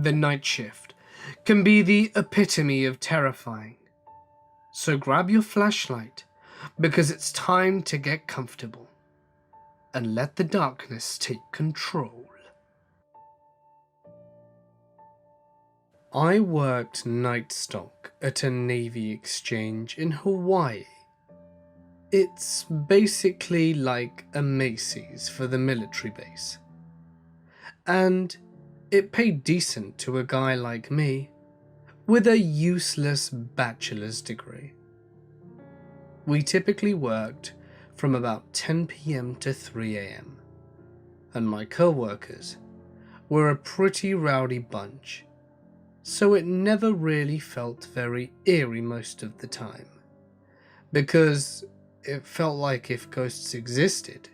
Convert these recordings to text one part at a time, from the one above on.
the night shift can be the epitome of terrifying. So grab your flashlight, because it's time to get comfortable and let the darkness take control. I worked night stock at a Navy exchange in Hawaii. It's basically like a Macy's for the military base. And it paid decent to a guy like me with a useless bachelor's degree. We typically worked from about 10 p.m. to 3 a.m. and my co-workers were a pretty rowdy bunch, so it never really felt very eerie most of the time, because it felt like if ghosts existed,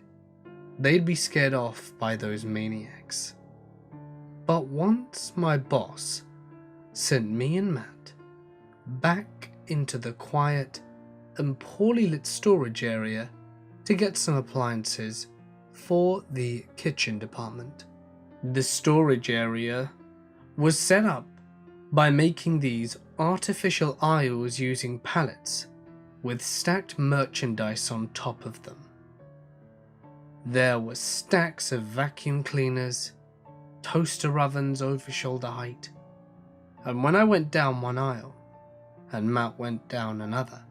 they'd be scared off by those maniacs. But once my boss sent me and Matt back into the quiet and poorly lit storage area to get some appliances for the kitchen department. The storage area was set up by making these artificial aisles using pallets with stacked merchandise on top of them. There were stacks of vacuum cleaners, toaster ovens over shoulder height, and when I went down one aisle and Matt went down another,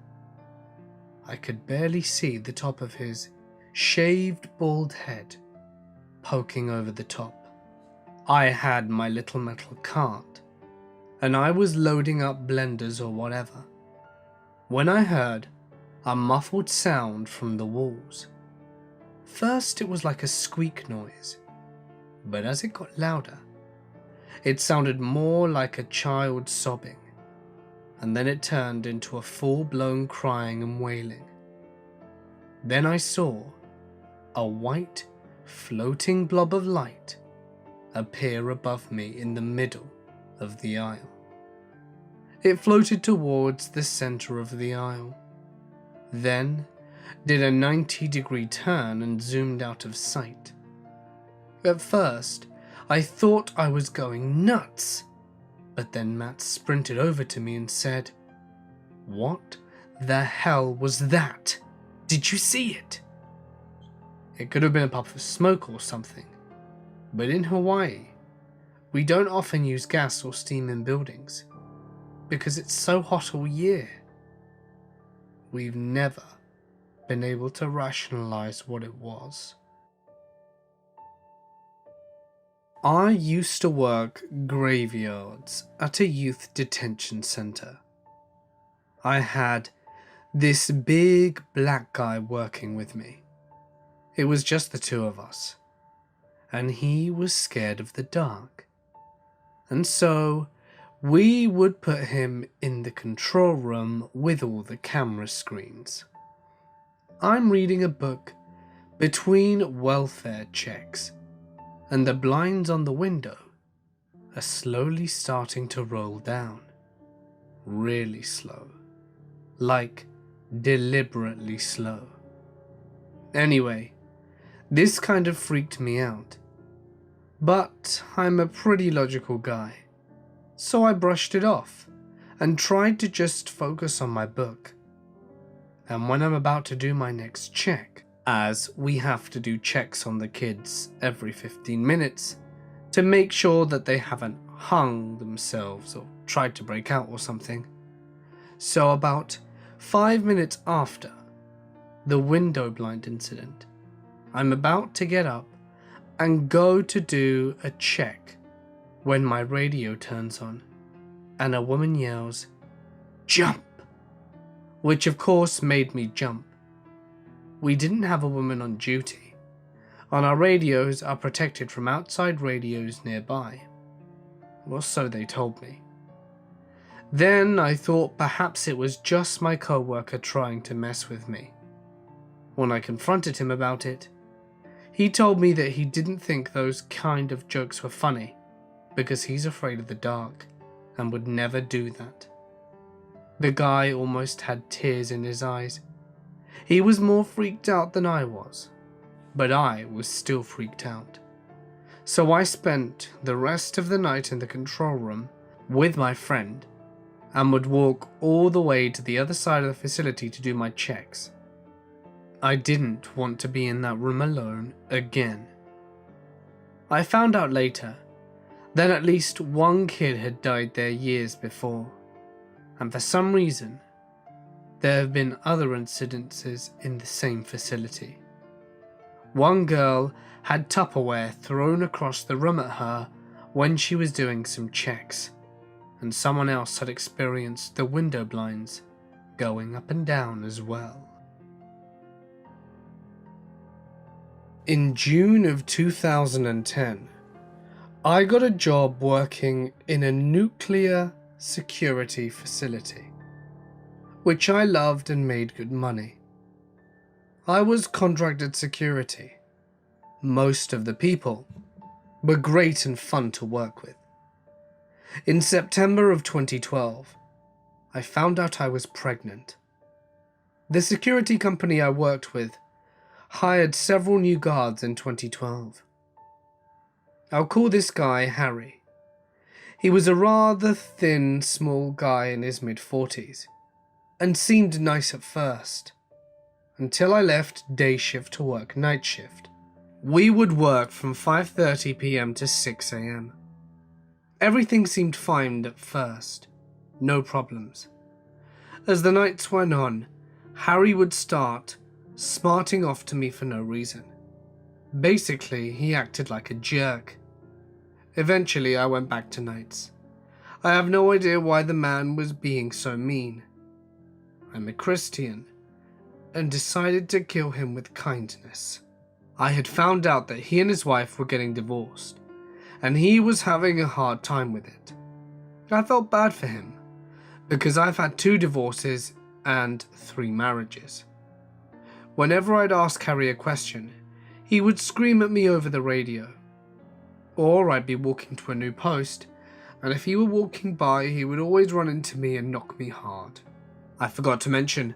I could barely see the top of his shaved bald head poking over the top. I had my little metal cart, and I was loading up blenders or whatever, when I heard a muffled sound from the walls. First it was like a squeak noise, but as it got louder, it sounded more like a child sobbing, and then it turned into a full-blown crying and wailing. Then I saw a white, floating blob of light appear above me in the middle of the aisle. It floated towards the center of the aisle, then did a 90-degree turn and zoomed out of sight. At first, I thought I was going nuts, but then Matt sprinted over to me and said, "What the hell was that? Did you see it?" It could have been a puff of smoke or something, but in Hawaii, we don't often use gas or steam in buildings because it's so hot all year. We've never been able to rationalize what it was. I used to work graveyards at a youth detention center. I had this big black guy working with me. It was just the two of us, and he was scared of the dark. And so we would put him in the control room with all the camera screens. I'm reading a book between welfare checks, and the blinds on the window are slowly starting to roll down. Really slow. Like deliberately slow. Anyway, this kind of freaked me out. But I'm a pretty logical guy, so I brushed it off and tried to just focus on my book. And when I'm about to do my next check, as we have to do checks on the kids every 15 minutes to make sure that they haven't hung themselves or tried to break out or something. So about 5 minutes after the window blind incident, I'm about to get up and go to do a check when my radio turns on and a woman yells, "Jump!" which of course made me jump. We didn't have a woman on duty, and our radios are protected from outside radios nearby. Or so they told me. Then I thought perhaps it was just my co-worker trying to mess with me. When I confronted him about it, he told me that he didn't think those kind of jokes were funny because he's afraid of the dark and would never do that. The guy almost had tears in his eyes. He was more freaked out than I was, but I was still freaked out. So I spent the rest of the night in the control room with my friend and would walk all the way to the other side of the facility to do my checks. I didn't want to be in that room alone again. I found out later that at least one kid had died there years before, and for some reason, there have been other incidences in the same facility. One girl had Tupperware thrown across the room at her when she was doing some checks, and someone else had experienced the window blinds going up and down as well. In June of 2010, I got a job working in a nuclear security facility, which I loved and made good money. I was contracted security. Most of the people were great and fun to work with. In September of 2012, I found out I was pregnant. The security company I worked with hired several new guards in 2012. I'll call this guy Harry. He was a rather thin, small guy in his mid-40s, and seemed nice at first, until I left day shift to work night shift. We would work from 5:30 p.m. to 6 a.m. Everything seemed fine at first, no problems. As the nights went on, Harry would start smarting off to me for no reason. Basically, he acted like a jerk. Eventually, I went back to nights. I have no idea why the man was being so mean. I'm a Christian, and decided to kill him with kindness. I had found out that he and his wife were getting divorced, and he was having a hard time with it. I felt bad for him, because I've had 2 divorces and 3 marriages. Whenever I'd ask Harry a question, he would scream at me over the radio. Or I'd be walking to a new post, and if he were walking by, he would always run into me and knock me hard. I forgot to mention,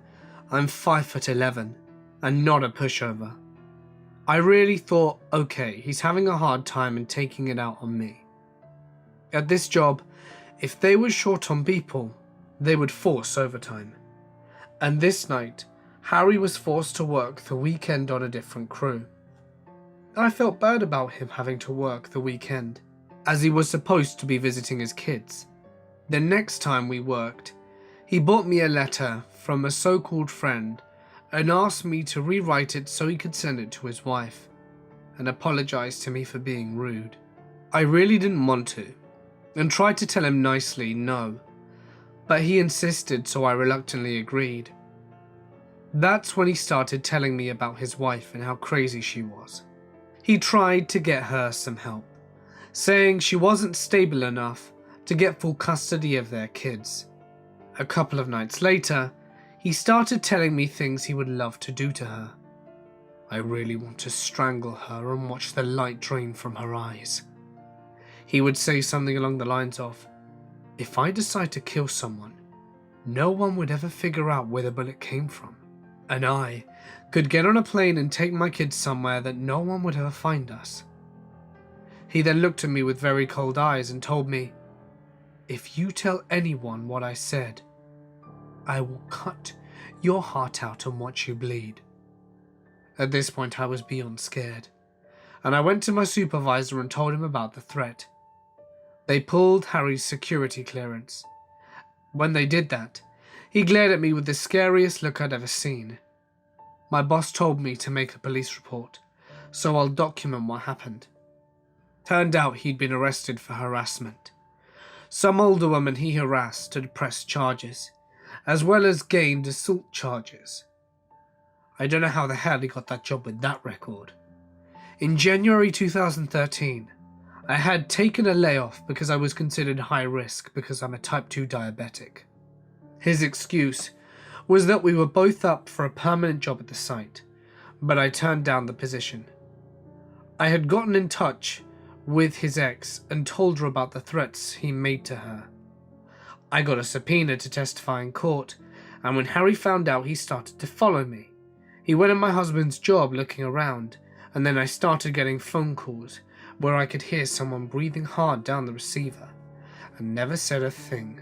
I'm 5'11" and not a pushover. I really thought, okay, he's having a hard time and taking it out on me. At this job, if they were short on people, they would force overtime. And this night, Harry was forced to work the weekend on a different crew. I felt bad about him having to work the weekend, as he was supposed to be visiting his kids. The next time we worked, he bought me a letter from a so-called friend and asked me to rewrite it so he could send it to his wife, and apologized to me for being rude. I really didn't want to, and tried to tell him nicely no, but he insisted, so I reluctantly agreed. That's when he started telling me about his wife and how crazy she was. He tried to get her some help, saying she wasn't stable enough to get full custody of their kids. A couple of nights later, he started telling me things he would love to do to her. I really want to strangle her and watch the light drain from her eyes. He would say something along the lines of, if I decide to kill someone, no one would ever figure out where the bullet came from, and I could get on a plane and take my kids somewhere that no one would ever find us. He then looked at me with very cold eyes and told me, if you tell anyone what I said, I will cut your heart out and watch you bleed. At this point I was beyond scared, and I went to my supervisor and told him about the threat. They pulled Harry's security clearance. When they did that, he glared at me with the scariest look I'd ever seen. My boss told me to make a police report, so I'll document what happened. Turned out he'd been arrested for harassment. Some older woman he harassed had pressed charges, as well as gained assault charges. I don't know how the hell he got that job with that record. In January 2013, I had taken a layoff because I was considered high risk because I'm a type 2 diabetic. His excuse was that we were both up for a permanent job at the site, but I turned down the position. I had gotten in touch with his ex and told her about the threats he made to her. I got a subpoena to testify in court, and when Harry found out, he started to follow me. He went at my husband's job looking around, and then I started getting phone calls where I could hear someone breathing hard down the receiver and never said a thing.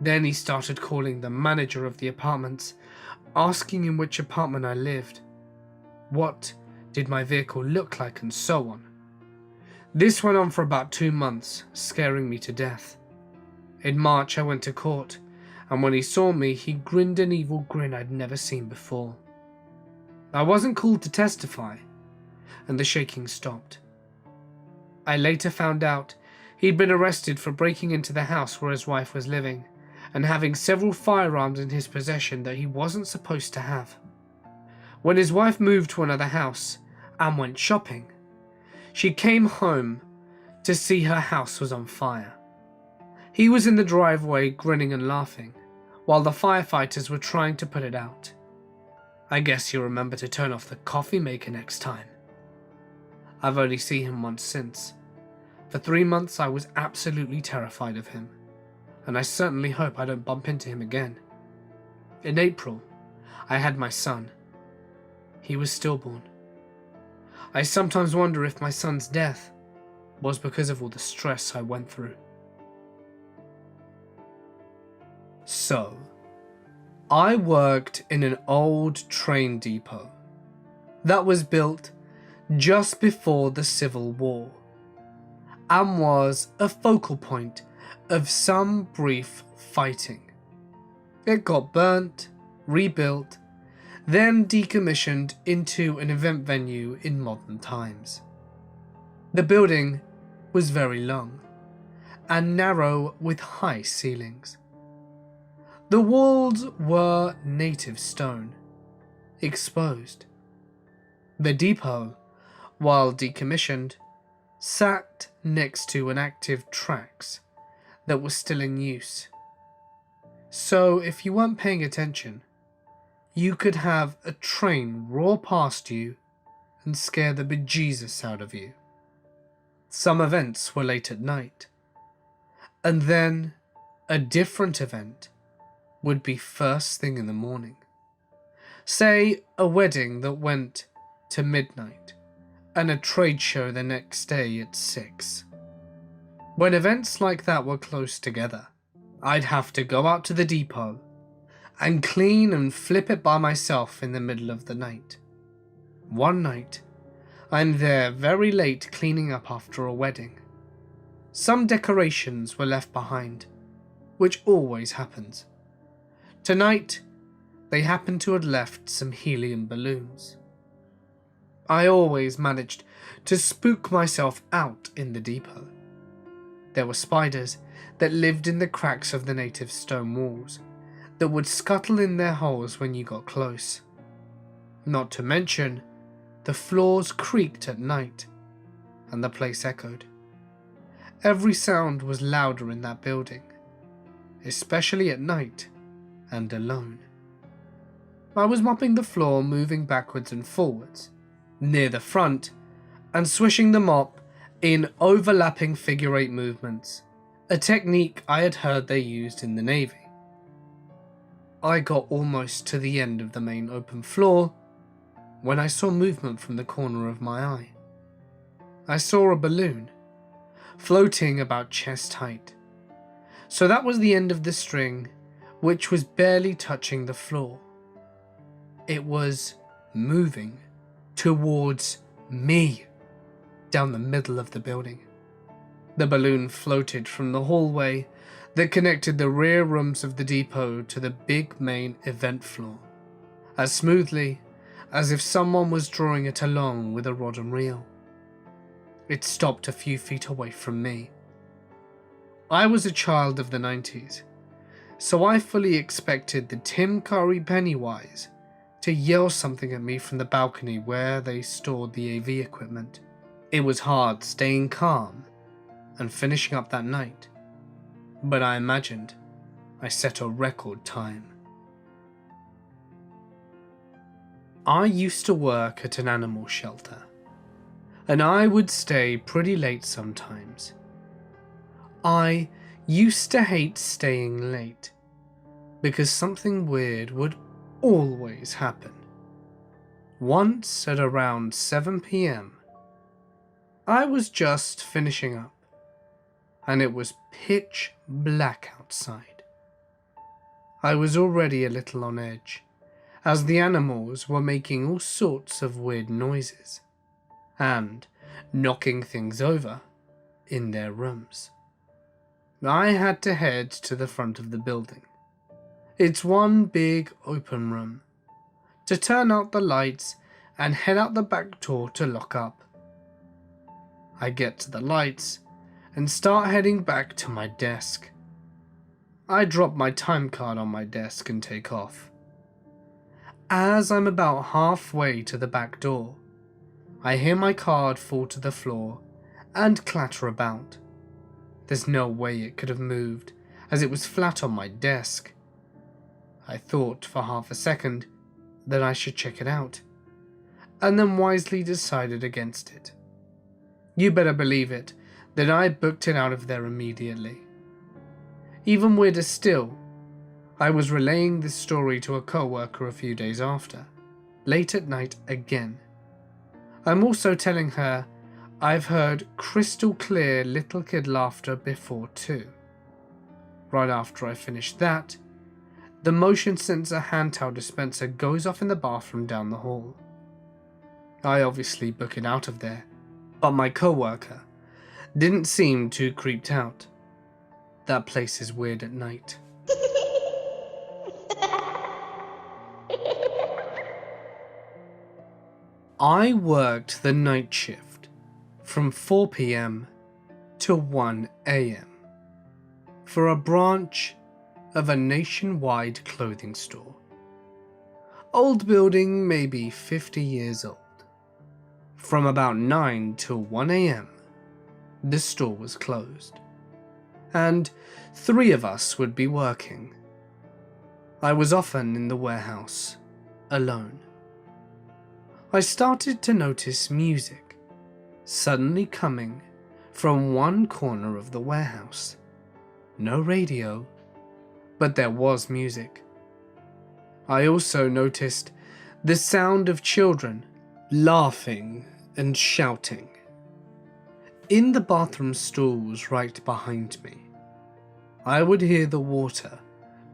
Then he started calling the manager of the apartments, asking in which apartment I lived, what did my vehicle look like, and so on. This went on for about 2 months, scaring me to death. In March I went to court, and when he saw me, he grinned an evil grin I'd never seen before. I wasn't called to testify, and the shaking stopped. I later found out he'd been arrested for breaking into the house where his wife was living, and having several firearms in his possession that he wasn't supposed to have. When his wife moved to another house and went shopping, she came home to see her house was on fire. He was in the driveway grinning and laughing, while the firefighters were trying to put it out. I guess you'll remember to turn off the coffee maker next time. I've only seen him once since. For 3 months I was absolutely terrified of him, and I certainly hope I don't bump into him again. In April, I had my son. He was stillborn. I sometimes wonder if my son's death was because of all the stress I went through. So, I worked in an old train depot that was built just before the Civil War and was a focal point of some brief fighting. It got burnt, rebuilt, then decommissioned into an event venue in modern times. The building was very long and narrow with high ceilings. The walls were native stone, exposed. The depot, while decommissioned, sat next to an active tracks that was still in use. So if you weren't paying attention, you could have a train roar past you and scare the bejesus out of you. Some events were late at night, and then a different event would be first thing in the morning. Say a wedding that went to midnight and a trade show the next day at 6. When events like that were close together, I'd have to go out to the depot and clean and flip it by myself in the middle of the night. One night, I'm there very late cleaning up after a wedding. Some decorations were left behind, which always happens. Tonight, they happened to have left some helium balloons. I always managed to spook myself out in the depot. There were spiders that lived in the cracks of the native stone walls that would scuttle in their holes when you got close. Not to mention, the floors creaked at night, and the place echoed. Every sound was louder in that building, especially at night and alone. I was mopping the floor, moving backwards and forwards, near the front, and swishing the mop in overlapping figure 8 movements, a technique I had heard they used in the Navy. I got almost to the end of the main open floor when I saw movement from the corner of my eye. I saw a balloon floating about chest height. So that was the end of the string, which was barely touching the floor. It was moving towards me down the middle of the building. The balloon floated from the hallway that connected the rear rooms of the depot to the big main event floor, as smoothly as if someone was drawing it along with a rod and reel. It stopped a few feet away from me. I was a child of the 90s, so I fully expected the Tim Curry Pennywise to yell something at me from the balcony where they stored the AV equipment. It was hard staying calm and finishing up that night, but I imagined I set a record time. I used to work at an animal shelter, and I would stay pretty late sometimes. I used to hate staying late because something weird would always happen. Once at around 7 p.m, I was just finishing up, and it was pitch black outside. I was already a little on edge, as the animals were making all sorts of weird noises, and knocking things over in their rooms. I had to head to the front of the building. It's one big open room, to turn out the lights and head out the back door to lock up. I get to the lights and start heading back to my desk. I drop my time card on my desk and take off. As I'm about halfway to the back door, I hear my card fall to the floor and clatter about. There's no way it could have moved, as it was flat on my desk. I thought for half a second that I should check it out, and then wisely decided against it. You better believe it that I booked it out of there immediately. Even weirder still, I was relaying this story to a co-worker a few days after, late at night again. I'm also telling her I've heard crystal clear little kid laughter before too. Right after I finish that, the motion sensor hand towel dispenser goes off in the bathroom down the hall. I obviously book it out of there, but my co-worker didn't seem too creeped out. That place is weird at night. I worked the night shift from 4 p.m. to 1 a.m. for a branch of a nationwide clothing store. Old building, maybe 50 years old. From about 9 till 1 a.m., the store was closed, and 3 of us would be working. I was often in the warehouse, alone. I started to notice music suddenly coming from one corner of the warehouse. No radio, but there was music. I also noticed the sound of children laughing and shouting. In the bathroom stalls right behind me, I would hear the water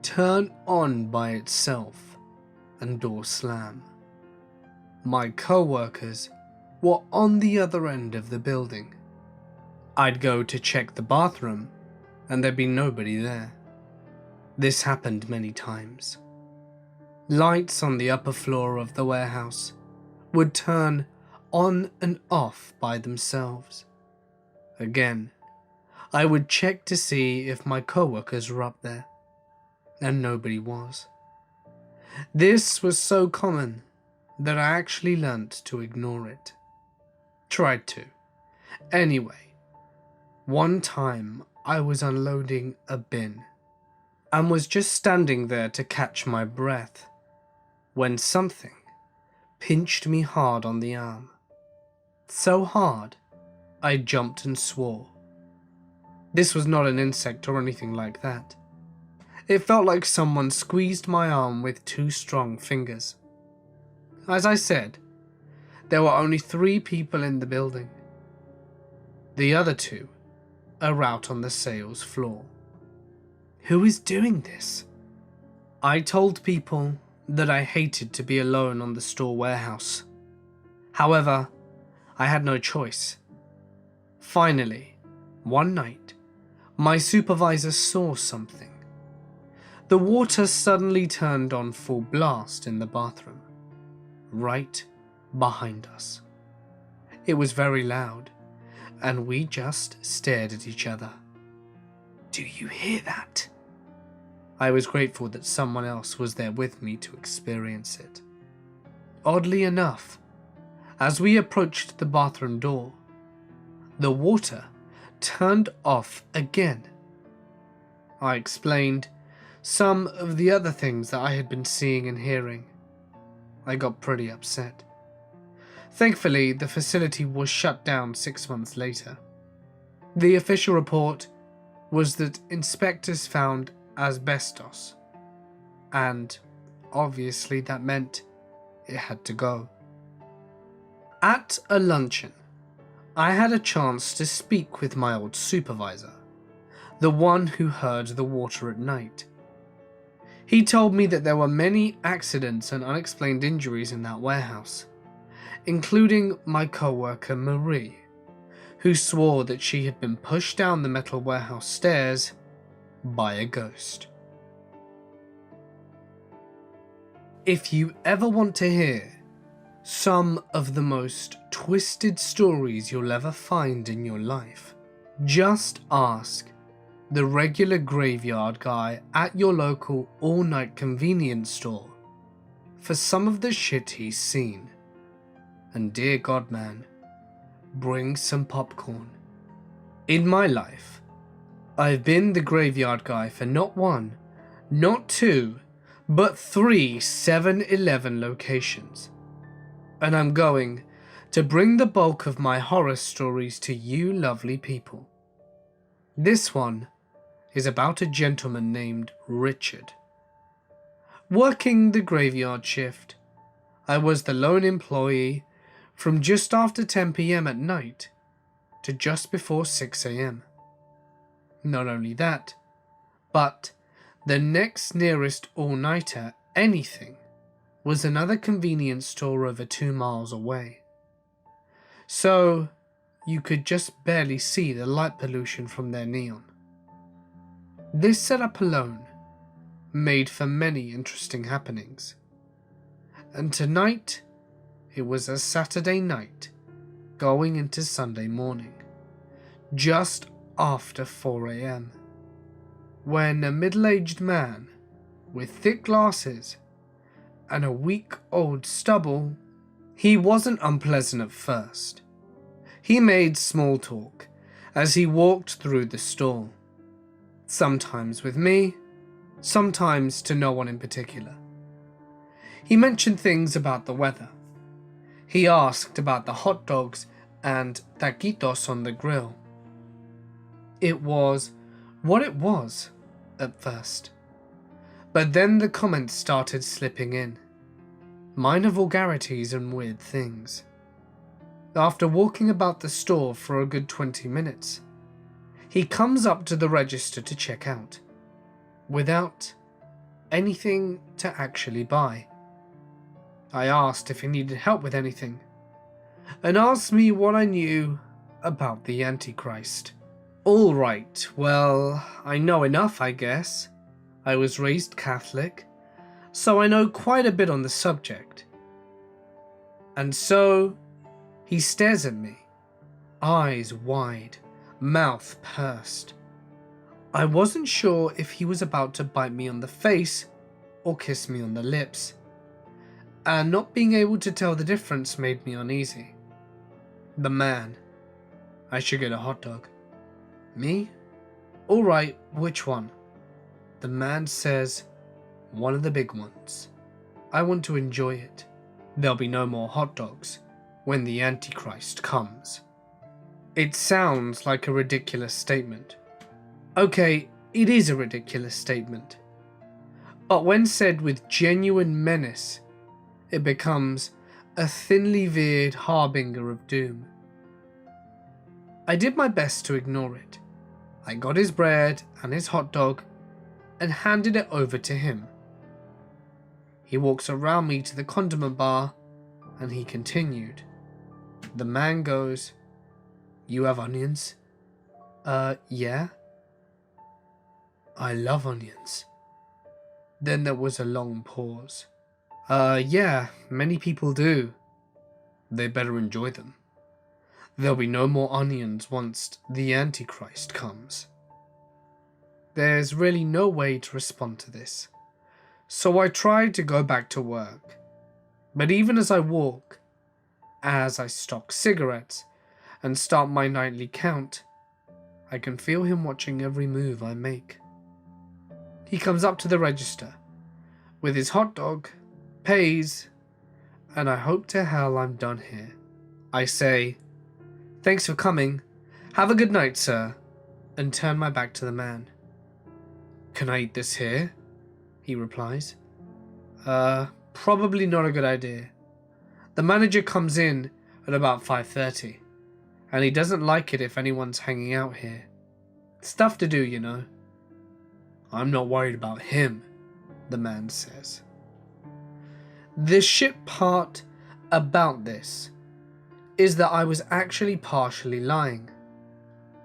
turn on by itself and door slam. My co-workers were on the other end of the building. I'd go to check the bathroom and there'd be nobody there. This happened many times. Lights on the upper floor of the warehouse would turn on and off by themselves. Again, I would check to see if my co-workers were up there, and nobody was. This was so common that I actually learnt to ignore it. Tried to. Anyway, one time I was unloading a bin and was just standing there to catch my breath when something pinched me hard on the arm. So hard, I jumped and swore. This was not an insect or anything like that. It felt like someone squeezed my arm with 2 strong fingers. As I said, there were only 3 people in the building. The other 2 are out on the sales floor. Who is doing this? I told people that I hated to be alone on the store warehouse. However, I had no choice. Finally, one night, my supervisor saw something. The water suddenly turned on full blast in the bathroom, right behind us. It was very loud, and we just stared at each other. Do you hear that? I was grateful that someone else was there with me to experience it. Oddly enough, as we approached the bathroom door, the water turned off again. I explained some of the other things that I had been seeing and hearing. I got pretty upset. Thankfully, the facility was shut down 6 months later. The official report was that inspectors found asbestos, and obviously that meant it had to go. At a luncheon, I had a chance to speak with my old supervisor, the one who heard the water at night. He told me that there were many accidents and unexplained injuries in that warehouse, including my co-worker Marie, who swore that she had been pushed down the metal warehouse stairs by a ghost. If you ever want to hear some of the most twisted stories you'll ever find in your life, just ask the regular graveyard guy at your local all-night convenience store for some of the shit he's seen. And dear God, man, bring some popcorn. In my life, I've been the graveyard guy for not one, not two, but 3 7-Eleven locations. And I'm going to bring the bulk of my horror stories to you lovely people. This one is about a gentleman named Richard. Working the graveyard shift, I was the lone employee from just after 10 p.m. at night to just before 6 a.m. Not only that, but the next nearest all-nighter anything was another convenience store over 2 miles away. So you could just barely see the light pollution from their neon. This setup alone made for many interesting happenings. And tonight, it was a Saturday night going into Sunday morning, just after 4 a.m, when a middle-aged man with thick glasses and a week-old stubble, he wasn't unpleasant at first. He made small talk as he walked through the store, sometimes with me, sometimes to no one in particular. He mentioned things about the weather. He asked about the hot dogs and taquitos on the grill. It was what it was at first, but then the comments started slipping in. Minor vulgarities and weird things. After walking about the store for a good 20 minutes, he comes up to the register to check out, without anything to actually buy. I asked if he needed help with anything, and asked me what I knew about the Antichrist. All right, well, I know enough, I guess. I was raised Catholic, so I know quite a bit on the subject. And so, he stares at me, eyes wide, mouth pursed. I wasn't sure if he was about to bite me on the face or kiss me on the lips, and not being able to tell the difference made me uneasy. The man: I should get a hot dog. Me? All right, which one? The man says, one of the big ones. I want to enjoy it. There'll be no more hot dogs when the Antichrist comes. It sounds like a ridiculous statement. Okay, it is a ridiculous statement. But when said with genuine menace, it becomes a thinly veiled harbinger of doom. I did my best to ignore it. I got his bread and his hot dog and handed it over to him. He walks around me to the condiment bar and he continued. The man goes, "You have onions?" Yeah. I love onions. Then there was a long pause. Yeah, many people do. They better enjoy them. There'll be no more onions once the Antichrist comes. There's really no way to respond to this, so I tried to go back to work. But even as I walk, as I stock cigarettes and start my nightly count, I can feel him watching every move I make. He comes up to the register with his hot dog, pays, and I hope to hell I'm done here. I say, "Thanks for coming. Have a good night, sir," and turn my back to the man. "Can I eat this here?" he replies. Probably not a good idea. The manager comes in at about 5:30, and he doesn't like it if anyone's hanging out here. Stuff to do, you know. I'm not worried about him, the man says. The shit part about this is that I was actually partially lying.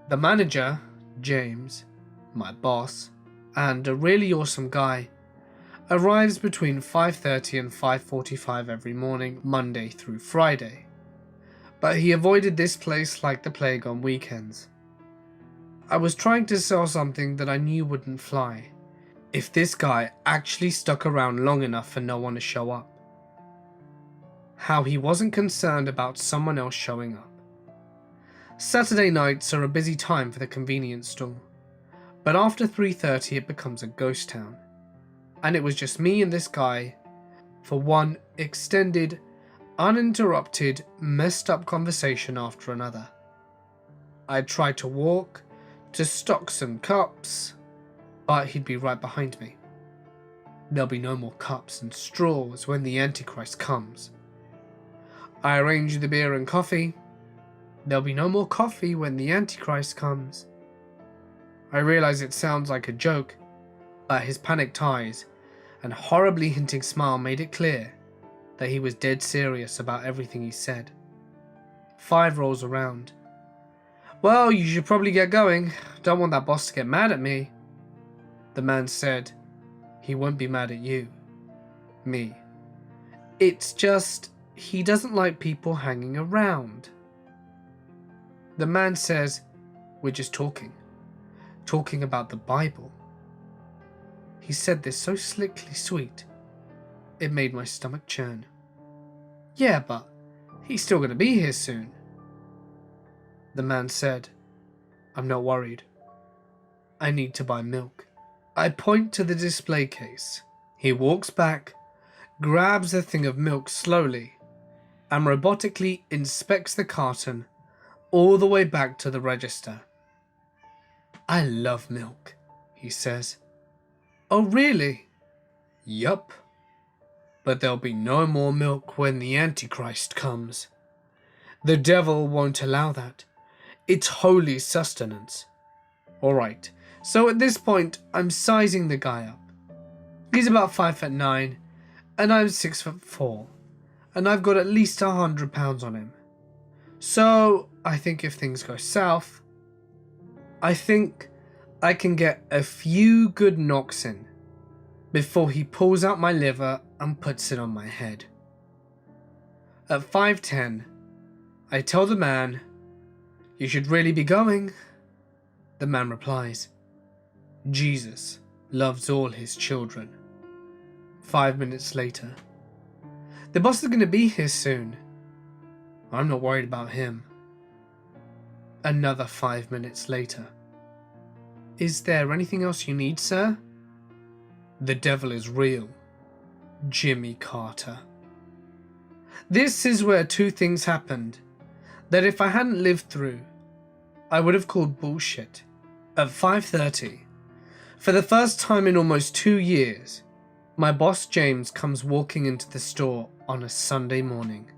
The manager, James, my boss, and a really awesome guy, arrives between 5:30 and 5:45 every morning, Monday through Friday. But he avoided this place like the plague on weekends. I was trying to sell something that I knew wouldn't fly if this guy actually stuck around long enough for no one to show up. How he wasn't concerned about someone else showing up. Saturday nights are a busy time for the convenience store, but after 3:30 it becomes a ghost town, and it was just me and this guy for one extended, uninterrupted, messed up conversation after another. I tried to walk to stock some cups, but he'd be right behind me. There'll be no more cups and straws when the Antichrist comes. I arranged the beer and coffee. There'll be no more coffee when the Antichrist comes. I realize it sounds like a joke, but his panicked eyes and horribly hinting smile made it clear that he was dead serious about everything he said. 5 rolls around. Well, you should probably get going. Don't want that boss to get mad at me. The man said, he won't be mad at you. Me. It's just, he doesn't like people hanging around. The man says, we're just talking. Talking about the Bible. He said this so slickly sweet, it made my stomach churn. Yeah, but he's still going to be here soon. The man said, I'm not worried. I need to buy milk. I point to the display case. He walks back, grabs a thing of milk slowly, and robotically inspects the carton all the way back to the register. I love milk, he says. Oh, really? Yup. But there'll be no more milk when the Antichrist comes. The devil won't allow that. It's holy sustenance. Alright, so at this point, I'm sizing the guy up. He's about 5'9", and I'm 6'4", and I've got at least 100 pounds on him. So, I think if things go south, I think I can get a few good knocks in before he pulls out my liver and puts it on my head. At 5'10", I tell the man, you should really be going. The man replies, Jesus loves all his children. 5 minutes later, the boss is going to be here soon. I'm not worried about him. Another 5 minutes later. Is there anything else you need, sir? The devil is real. Jimmy Carter. This is where 2 things happened that if I hadn't lived through, I would have called bullshit. At 5:30, for the first time in almost 2 years, my boss James comes walking into the store on a Sunday morning.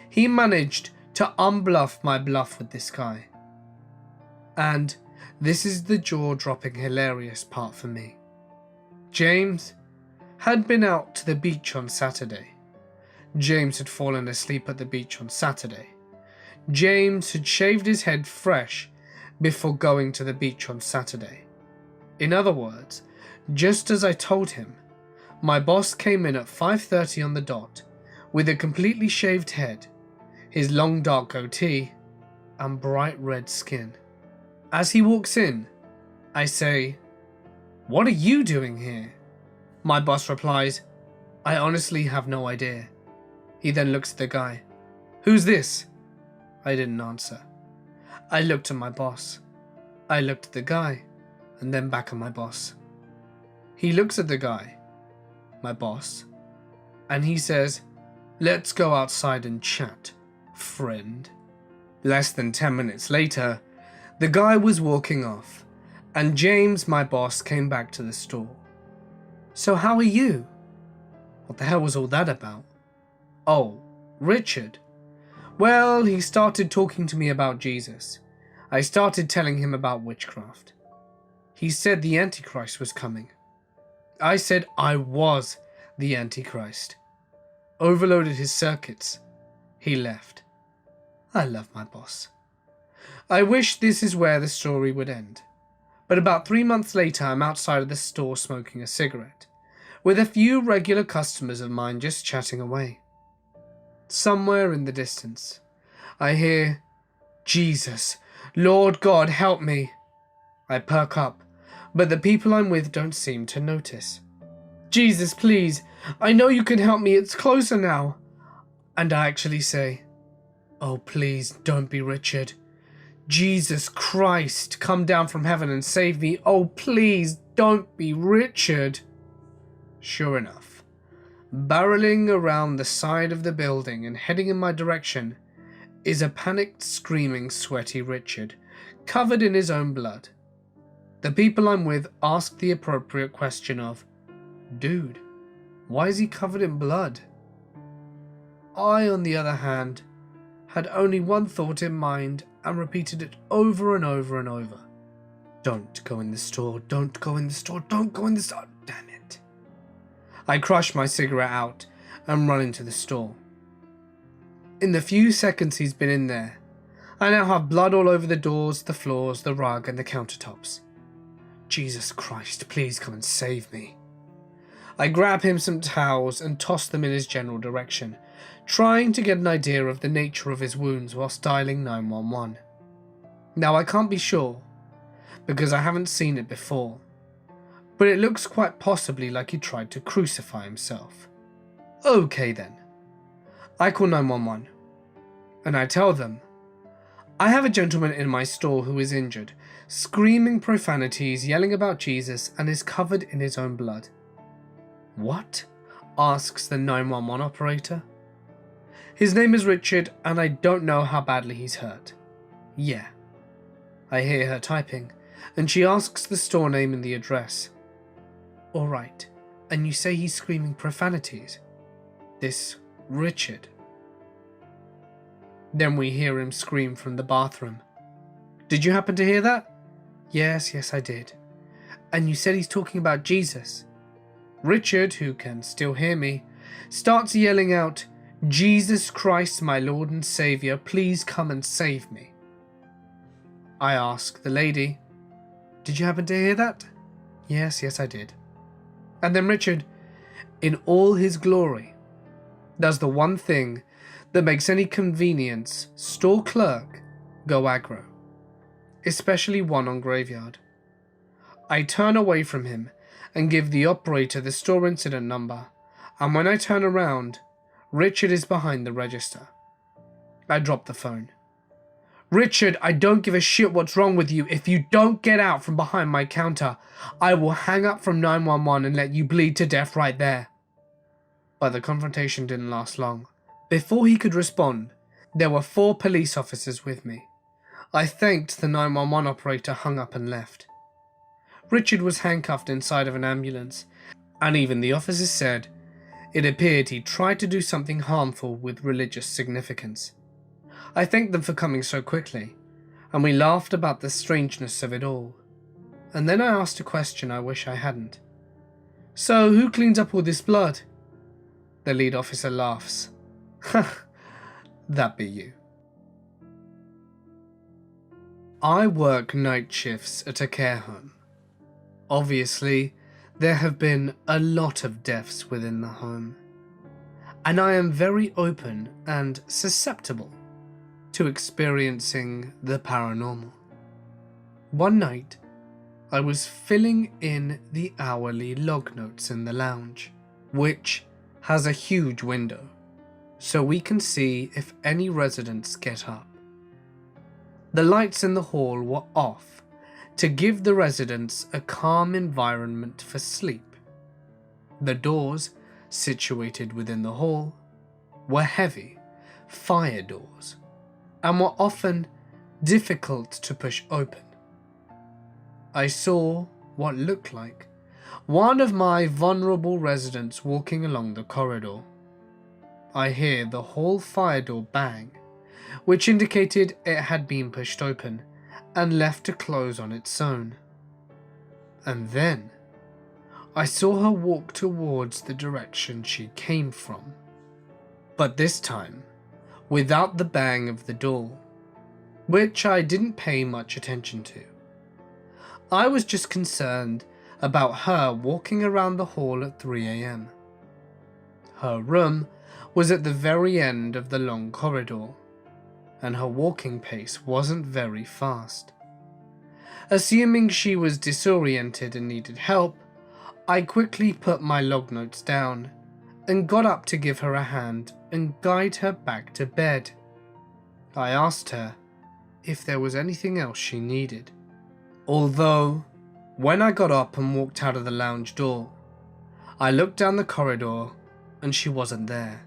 He managed to unbluff my bluff with this guy. And this is the jaw-dropping hilarious part for me. James had been out to the beach on Saturday. James had fallen asleep at the beach on Saturday. James had shaved his head fresh before going to the beach on Saturday. In other words, just as I told him, my boss came in at 5:30 on the dot with a completely shaved head, his long dark goatee, and bright red skin. As he walks in, I say, "What are you doing here?" My boss replies, "I honestly have no idea." He then looks at the guy. "Who's this?" I didn't answer. I looked at my boss. I looked at the guy, and then back at my boss. He looks at the guy, my boss, and he says, "Let's go outside and chat, friend." Less than 10 minutes later, the guy was walking off, and James, my boss, came back to the store. "So how are you?" What the hell was all that about? "Oh, Richard. Well, he started talking to me about Jesus. I started telling him about witchcraft. He said the Antichrist was coming. I said I was the Antichrist. Overloaded his circuits. He left. I love my boss. I wish this is where the story would end. But about 3 months later, I'm outside of the store smoking a cigarette, with a few regular customers of mine just chatting away. Somewhere in the distance, I hear, "Jesus, Lord God, help me." I perk up, but the people I'm with don't seem to notice. "Jesus, please, I know you can help me, it's closer now." And I actually say, "Oh, please, don't be Richard. Jesus Christ, come down from heaven and save me. Oh, please, don't be Richard." Sure enough, barreling around the side of the building and heading in my direction is a panicked, screaming, sweaty Richard, covered in his own blood. The people I'm with ask the appropriate question of, "Dude, why is he covered in blood?" I, on the other hand, had only one thought in mind and repeated it over and over and over. "Don't go in the store, don't go in the store, don't go in the store." Damn it. I crush my cigarette out and run into the store. In the few seconds he's been in there, I now have blood all over the doors, the floors, the rug and the countertops. Jesus Christ, please come and save me. I grab him some towels and toss them in his general direction, trying to get an idea of the nature of his wounds whilst dialing 911. Now I can't be sure, because I haven't seen it before, but it looks quite possibly like he tried to crucify himself. Okay then. I call 911, and I tell them, "I have a gentleman in my store who is injured, screaming profanities, yelling about Jesus, and is covered in his own blood." "What?" asks the 911 operator. "His name is Richard, and I don't know how badly he's hurt." "Yeah." I hear her typing, and she asks the store name and the address. "Alright, and you say he's screaming profanities? This Richard?" Then we hear him scream from the bathroom. "Did you happen to hear that?" Yes, I did." "And you said he's talking about Jesus?" Richard, who can still hear me, starts yelling out, "Jesus Christ, my Lord and Saviour, please come and save me." I ask the lady, "Did you happen to hear that?" Yes, I did." And then Richard, in all his glory, does the one thing that makes any convenience store clerk go aggro, especially one on Graveyard. I turn away from him and give the operator the store incident number, and when I turn around, Richard is behind the register. I drop the phone. "Richard, I don't give a shit what's wrong with you. If you don't get out from behind my counter, I will hang up from 911 and let you bleed to death right there." But the confrontation didn't last long. Before he could respond, there were 4 police officers with me. I thanked the 911 operator, hung up and left. Richard was handcuffed inside of an ambulance, and even the officers said it appeared he tried to do something harmful with religious significance. I thanked them for coming so quickly, and we laughed about the strangeness of it all. And then I asked a question I wish I hadn't. "So, who cleans up all this blood?" The lead officer laughs. "That be you." I work night shifts at a care home. Obviously, there have been a lot of deaths within the home, and I am very open and susceptible to experiencing the paranormal. One night, I was filling in the hourly log notes in the lounge, which has a huge window, so we can see if any residents get up. The lights in the hall were off to give the residents a calm environment for sleep. The doors, situated within the hall, were heavy fire doors and were often difficult to push open. I saw what looked like one of my vulnerable residents walking along the corridor. I hear the hall fire door bang, which indicated it had been pushed open and left to close on its own. And then I saw her walk towards the direction she came from, but this time without the bang of the door, which I didn't pay much attention to. I was just concerned about her walking around the hall at 3 a.m. Her room was at the very end of the long corridor, and her walking pace wasn't very fast. Assuming she was disoriented and needed help, I quickly put my log notes down and got up to give her a hand and guide her back to bed. I asked her if there was anything else she needed. Although, when I got up and walked out of the lounge door, I looked down the corridor and she wasn't there.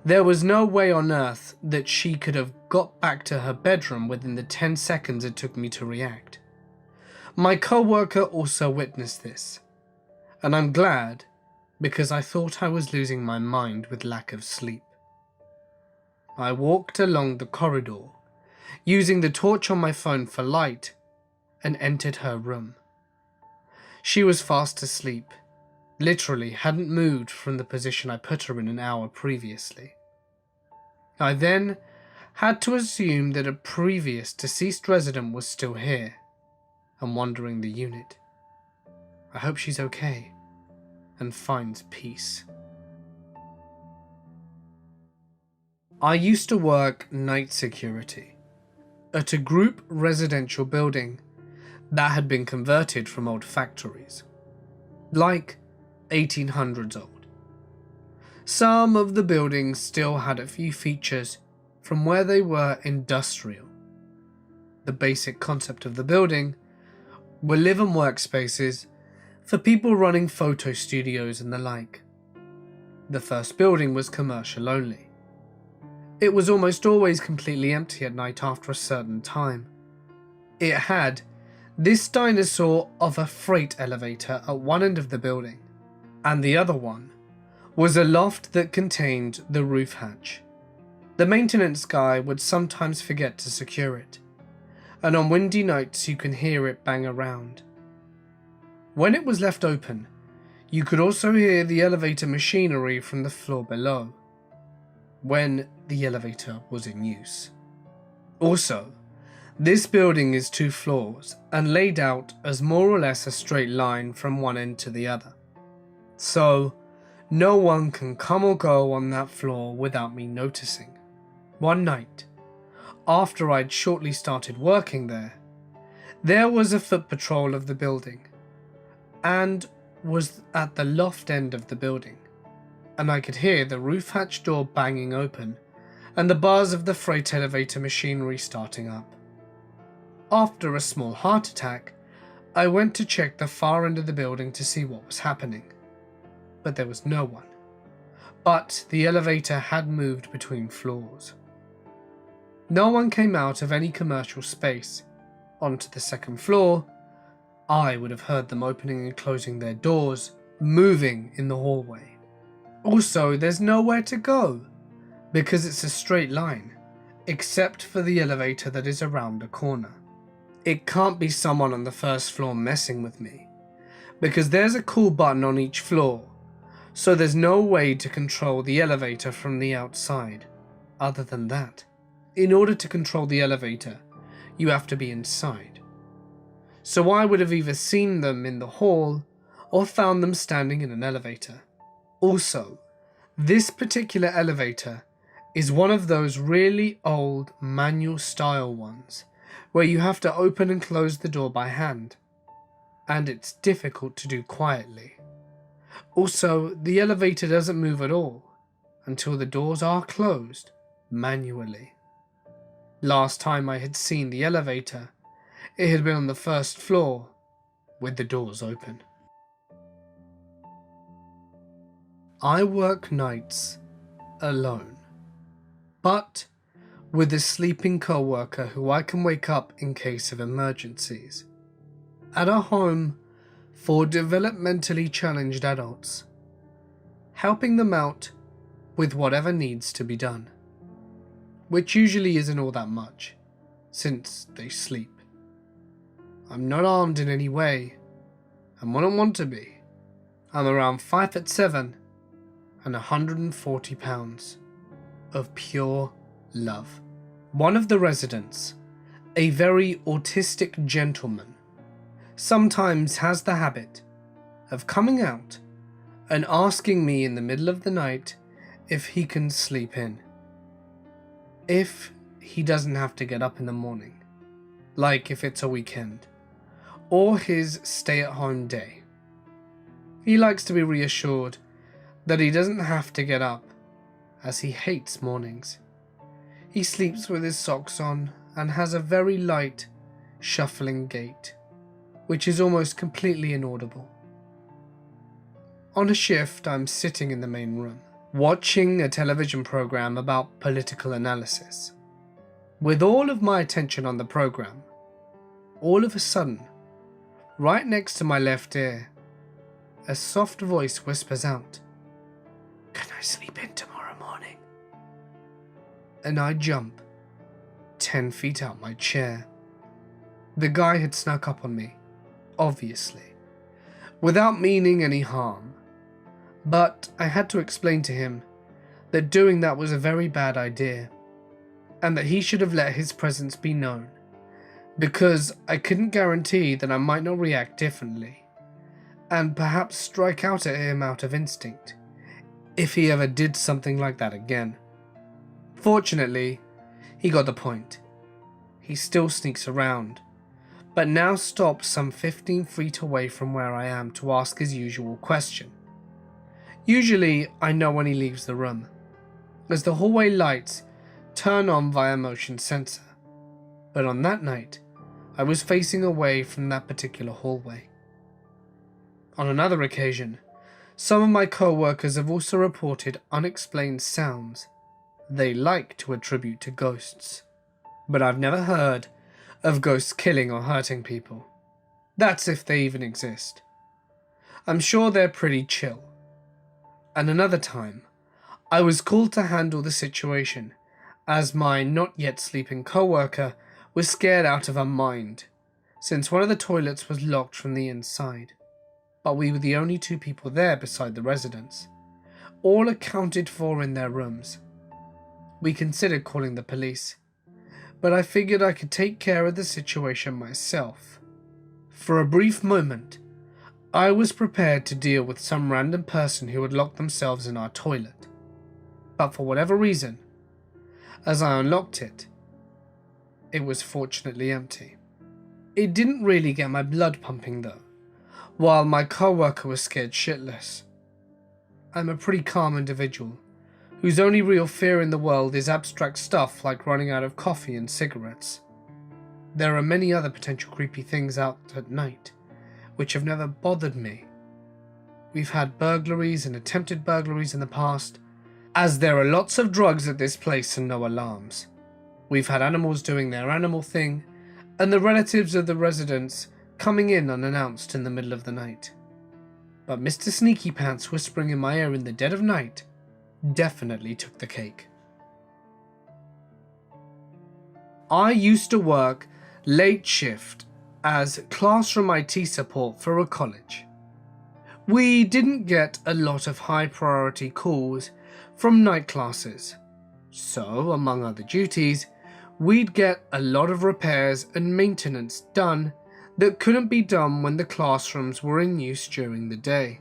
There was no way on earth that she could have got back to her bedroom within the 10 seconds it took me to react. My co-worker also witnessed this, and I'm glad, because I thought I was losing my mind with lack of sleep. I walked along the corridor, using the torch on my phone for light, and entered her room. She was fast asleep, literally hadn't moved from the position I put her in an hour previously. I then had to assume that a previous deceased resident was still here and wandering the unit. I hope she's okay and finds peace. I used to work night security at a group residential building that had been converted from old factories, like 1800s old. Some of the buildings still had a few features from where they were industrial. The basic concept of the building were live and work spaces for people running photo studios and the like. The first building was commercial only. It was almost always completely empty at night after a certain time. It had this dinosaur of a freight elevator at one end of the building, and the other one was a loft that contained the roof hatch. The maintenance guy would sometimes forget to secure it, and on windy nights you can hear it bang around. When it was left open, you could also hear the elevator machinery from the floor below, when the elevator was in use. Also, this building is 2 floors and laid out as more or less a straight line from one end to the other. So, no one can come or go on that floor without me noticing. One night, after I'd shortly started working there was a foot patrol of the building, and was at the loft end of the building, and I could hear the roof hatch door banging open and the bars of the freight elevator machinery starting up. After a small heart attack, I went to check the far end of the building to see what was happening, but there was no one. But the elevator had moved between floors. No one came out of any commercial space onto the second floor. I would have heard them opening and closing their doors, moving in the hallway. Also, there's nowhere to go, because it's a straight line, except for the elevator that is around a corner. It can't be someone on the first floor messing with me, because there's a call button on each floor, so there's no way to control the elevator from the outside. Other than that, in order to control the elevator, you have to be inside. So I would have either seen them in the hall or found them standing in an elevator. Also, this particular elevator is one of those really old manual style ones where you have to open and close the door by hand, and it's difficult to do quietly. Also, the elevator doesn't move at all until the doors are closed manually. Last time I had seen the elevator, it had been on the first floor with the doors open. I work nights alone, but with a sleeping co-worker who I can wake up in case of emergencies. At a home for developmentally challenged adults, helping them out with whatever needs to be done. which usually isn't all that much, since they sleep. I'm not armed in any way, and wouldn't want to be. I'm around 5'7" and 140 pounds of pure love. One of the residents, a very autistic gentleman, sometimes has the habit of coming out and asking me in the middle of the night if he can sleep in. If he doesn't have to get up in the morning, like if it's a weekend, or his stay-at-home day. He likes to be reassured that he doesn't have to get up, as he hates mornings. He sleeps with his socks on and has a very light, shuffling gait, which is almost completely inaudible. On a shift, I'm sitting in the main room, watching a television program about political analysis. With all of my attention on the program, all of a sudden, right next to my left ear, a soft voice whispers out, "Can I sleep in tomorrow morning?" And I jump 10 feet out my chair. The guy had snuck up on me, obviously, without meaning any harm, but I had to explain to him that doing that was a very bad idea, and that he should have let his presence be known, because I couldn't guarantee that I might not react differently, and perhaps strike out at him out of instinct, if he ever did something like that again. Fortunately, he got the point. He still sneaks around, but now stops some 15 feet away from where I am to ask his usual question. Usually, I know when he leaves the room, as the hallway lights turn on via motion sensor, but on that night, I was facing away from that particular hallway. On another occasion, some of my co-workers have also reported unexplained sounds they like to attribute to ghosts, but I've never heard of ghosts killing or hurting people. That's if they even exist. I'm sure they're pretty chill. And another time, I was called to handle the situation as my not yet sleeping co-worker was scared out of her mind, since one of the toilets was locked from the inside. But we were the only two people there beside the residents, all accounted for in their rooms. We considered calling the police, but I figured I could take care of the situation myself. For a brief moment, I was prepared to deal with some random person who had locked themselves in our toilet, but for whatever reason, as I unlocked it, it was fortunately empty. It didn't really get my blood pumping though, while my co-worker was scared shitless. I'm a pretty calm individual, whose only real fear in the world is abstract stuff like running out of coffee and cigarettes. There are many other potential creepy things out at night, which have never bothered me. We've had burglaries and attempted burglaries in the past, as there are lots of drugs at this place and no alarms. We've had animals doing their animal thing, and the relatives of the residents coming in unannounced in the middle of the night. But Mr. Sneaky Pants whispering in my ear in the dead of night definitely took the cake. I used to work late shift as classroom IT support for a college. We didn't get a lot of high priority calls from night classes, so among other duties, we'd get a lot of repairs and maintenance done that couldn't be done when the classrooms were in use during the day.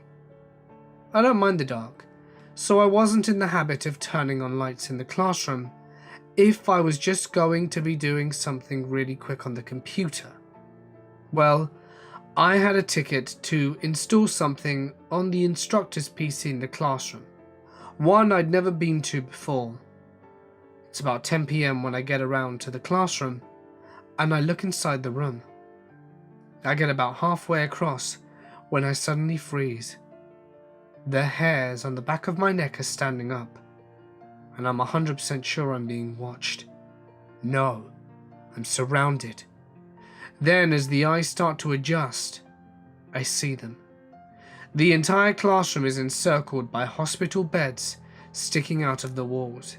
I don't mind the dark, so I wasn't in the habit of turning on lights in the classroom if I was just going to be doing something really quick on the computer. Well, I had a ticket to install something on the instructor's PC in the classroom, one I'd never been to before. It's about 10 PM when I get around to the classroom, and I look inside the room. I get about halfway across when I suddenly freeze. The hairs on the back of my neck are standing up, and I'm 100% sure I'm being watched. No, I'm surrounded. Then, as the eyes start to adjust, I see them. The entire classroom is encircled by hospital beds sticking out of the walls,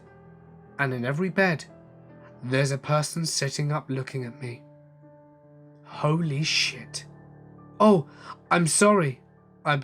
and in every bed There's a person sitting up looking at me. Holy shit. Oh, I'm sorry. I